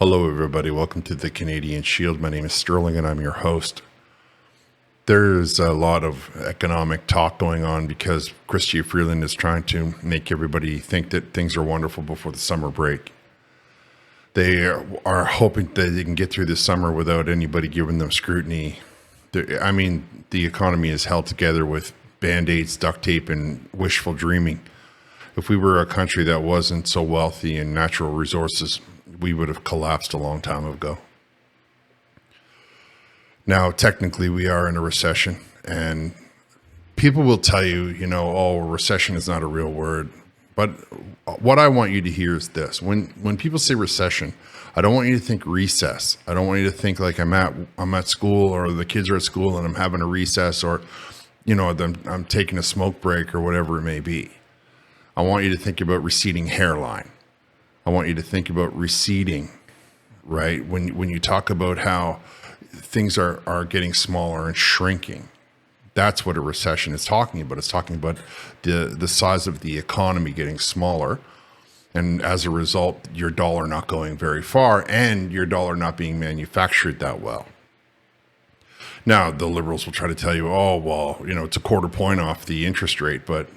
Hello, everybody. Welcome to the Canadian Shield. My name is Sterling, and I'm your host. There's a lot of economic talk going on because Chrystia Freeland is trying to make everybody think that things are wonderful before the summer break. They are hoping that they can get through this summer without anybody giving them scrutiny. The economy is held together with Band-Aids, duct tape, and wishful dreaming. If we were a country that wasn't so wealthy in natural resources, we would have collapsed a long time ago. Now, technically, we are in a recession, and people will tell you, oh, recession is not a real word. But what I want you to hear is this. When people say recession, I don't want you to think recess. I don't want you to think like I'm at school, or the kids are at school and I'm having a recess, or, I'm taking a smoke break, or whatever it may be. I want you to think about receding hairline. I want you to think about receding, right? When you talk about how things are getting smaller and shrinking, that's what a recession is talking about. It's talking about the size of the economy getting smaller, and as a result, your dollar not going very far and your dollar not being manufactured that well. Now, the Liberals will try to tell you, oh, well, it's a quarter point off the interest rate, but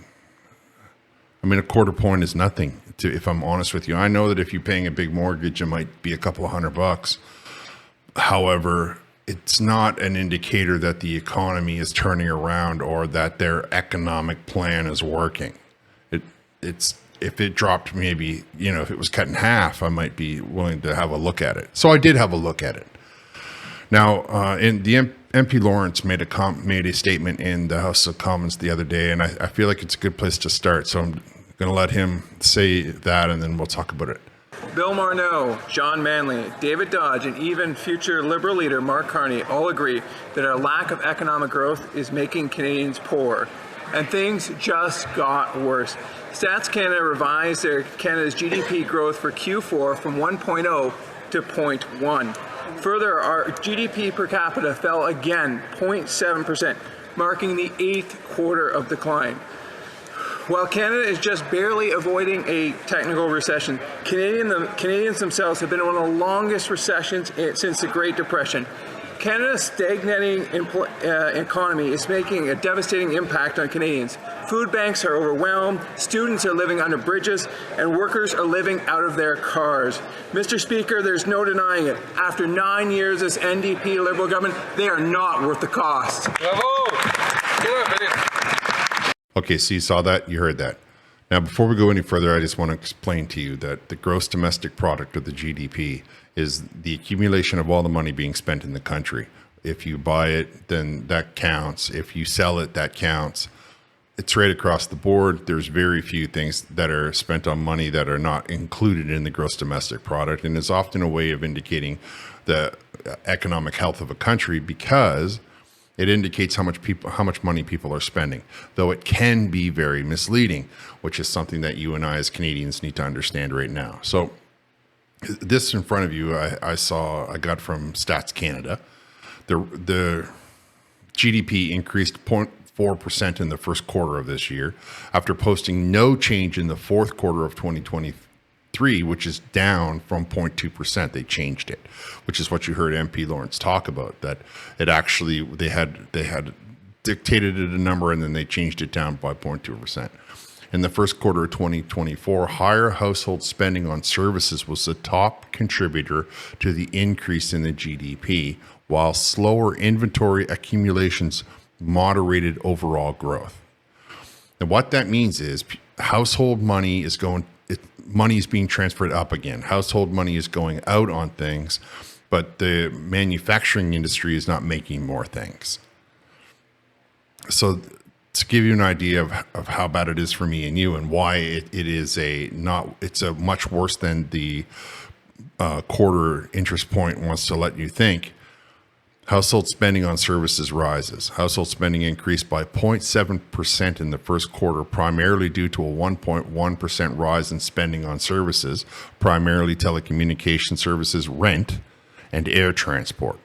a quarter point is nothing, if I'm honest with you. I know that if you're paying a big mortgage, it might be a couple of $100. However, it's not an indicator that the economy is turning around or that their economic plan is working. It's if it dropped maybe, if it was cut in half, I might be willing to have a look at it. So I did have a look at it. Now, in the MP Lawrence made a statement in the House of Commons the other day, and I feel like it's a good place to start. So I'm going to let him say that, and then we'll talk about it. Bill Morneau, John Manley, David Dodge, and even future Liberal leader Mark Carney all agree that our lack of economic growth is making Canadians poor. And things just got worse. Stats Canada revised Canada's GDP growth for Q4 from 1.0 to 0.1. Further, our GDP per capita fell again 0.7%, marking the 8th quarter of decline. While Canada is just barely avoiding a technical recession, Canadians themselves have been in one of the longest recessions since the Great Depression. Canada's stagnating economy is making a devastating impact on Canadians. Food banks are overwhelmed, students are living under bridges, and workers are living out of their cars. Mr. Speaker, there's no denying it. After 9 years as NDP Liberal government, they are not worth the cost. Okay, so you saw that, you heard that. Now, before we go any further, I just want to explain to you that the gross domestic product, or the GDP, is the accumulation of all the money being spent in the country. If you buy it, then that counts. If you sell it, that counts. It's right across the board. There's very few things that are spent on money that are not included in the gross domestic product, and it's often a way of indicating the economic health of a country because it indicates how much money people are spending, though it can be very misleading, which is something that you and I as Canadians need to understand right now. So this in front of you, I got from Stats Canada. The GDP increased 0.4% in the first quarter of this year, after posting no change in the fourth quarter of 2023, which is down from 0.2%. They changed it, which is what you heard MP Lawrence talk about, that it actually, they had dictated it a number and then they changed it down by 0.2%. In the first quarter of 2024, higher household spending on services was the top contributor to the increase in the GDP, while slower inventory accumulations moderated overall growth. And what that means is household money is money is being transferred up again. Household money is going out on things, but the manufacturing industry is not making more things. So to give you an idea of how bad it is for me and you, and why it's a much worse than the quarter interest point wants to let you think. Household spending on services rises. Household spending increased by 0.7% in the first quarter, primarily due to a 1.1% rise in spending on services, primarily telecommunication services, rent, and air transport.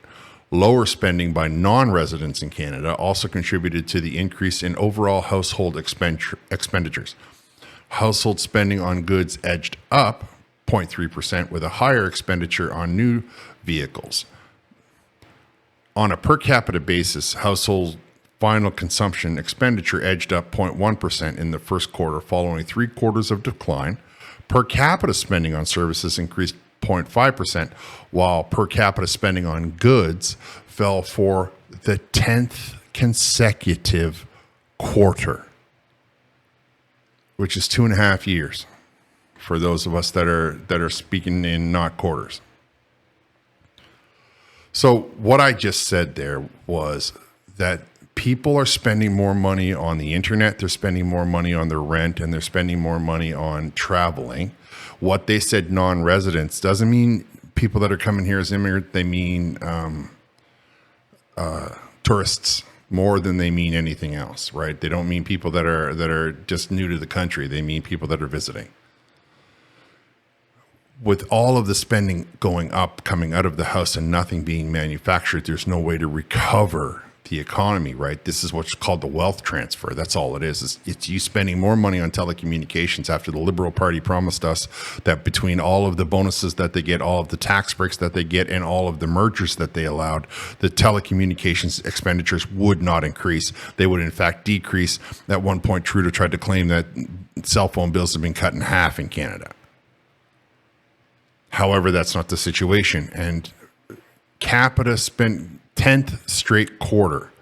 Lower spending by non-residents in Canada also contributed to the increase in overall household expenditures. Household spending on goods edged up 0.3%, with a higher expenditure on new vehicles. On a per capita basis, household final consumption expenditure edged up 0.1% in the first quarter, following 3 quarters of decline. Per capita spending on services increased 0.5%, while per capita spending on goods fell for the 10th consecutive quarter, which is 2.5 years for those of us that are speaking in not quarters. So what I just said there was that people are spending more money on the internet, they're spending more money on their rent, and they're spending more money on traveling. What they said non-residents doesn't mean people that are coming here as immigrants, they mean tourists more than they mean anything else, right? They don't mean people that are just new to the country, they mean people that are visiting. With all of the spending going up, coming out of the house, and nothing being manufactured, there's no way to recover the economy, right? This is what's called the wealth transfer. That's all it is. It's you spending more money on telecommunications after the Liberal Party promised us that between all of the bonuses that they get, all of the tax breaks that they get, and all of the mergers that they allowed, the telecommunications expenditures would not increase. They would, in fact, decrease. At one point, Trudeau tried to claim that cell phone bills have been cut in half in Canada. However, that's not the situation. And capita spent 10th straight quarter,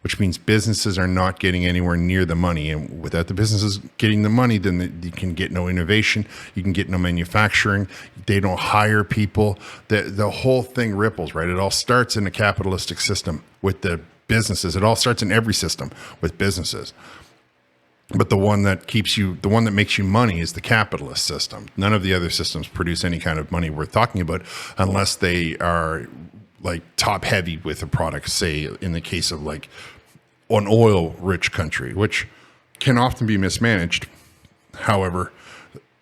which means businesses are not getting anywhere near the money. And without the businesses getting the money, then you can get no innovation. You can get no manufacturing. They don't hire people. The whole thing ripples, right? It all starts in a capitalistic system with the businesses. It all starts in every system with businesses. But the one that makes you money is the capitalist system. None of the other systems produce any kind of money worth talking about unless they are like top heavy with a product, say in the case of like an oil rich country, which can often be mismanaged. However,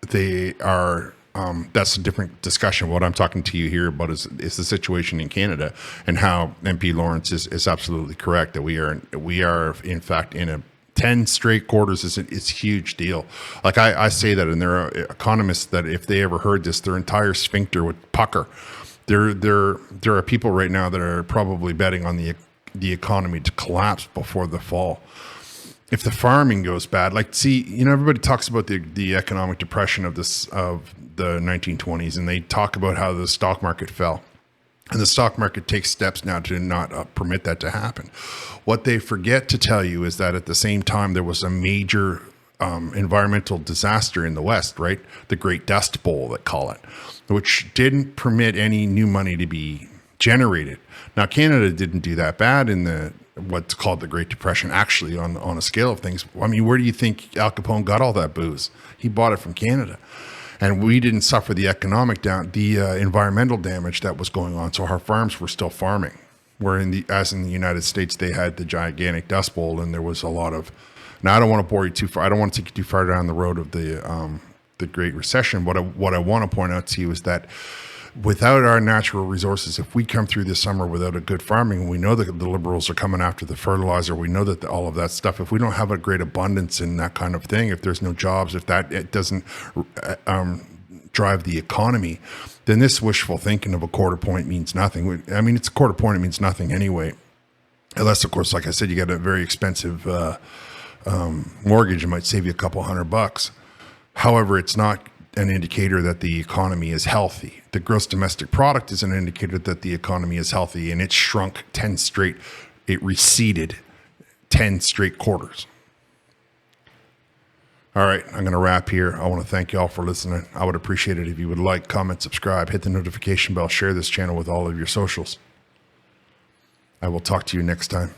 they are, that's a different discussion. What I'm talking to you here about is the situation in Canada, and how MP Lawrence is absolutely correct that we are in fact in a 10 straight quarters is a huge deal. Like I say that, and there are economists that if they ever heard this, their entire sphincter would pucker. There are people right now that are probably betting on the economy to collapse before the fall. If the farming goes bad, everybody talks about the economic depression of the 1920s, and they talk about how the stock market fell. And the stock market takes steps now to not permit that to happen. What they forget to tell you is that at the same time, there was a major environmental disaster in the West, right? The Great Dust Bowl, they call it, which didn't permit any new money to be generated. Now, Canada didn't do that bad in what's called the Great Depression, actually, on a scale of things. I mean, where do you think Al Capone got all that booze? He bought it from Canada. And we didn't suffer the environmental damage that was going on. So our farms were still farming. Where as in the United States, they had the gigantic Dust Bowl, and there was a lot of. Now, I don't want to bore you too far. I don't want to take you too far down the road of the Great Recession. What I want to point out to you is that without our natural resources, if we come through this summer without a good farming, we know that the Liberals are coming after the fertilizer. We know that all of that stuff, if we don't have a great abundance in that kind of thing, if there's no jobs, if it doesn't drive the economy, then this wishful thinking of a quarter point means nothing. I mean, it's a quarter point, it means nothing anyway. Unless, of course, like I said, you got a very expensive mortgage, it might save you a couple $100. However, it's not an indicator that the economy is healthy. The gross domestic product is an indicator that the economy is healthy, and it shrunk it receded 10 straight quarters. All right, I'm going to wrap here. I want to thank you all for listening. I would appreciate it if you would like, comment, subscribe, hit the notification bell, share this channel with all of your socials. I will talk to you next time.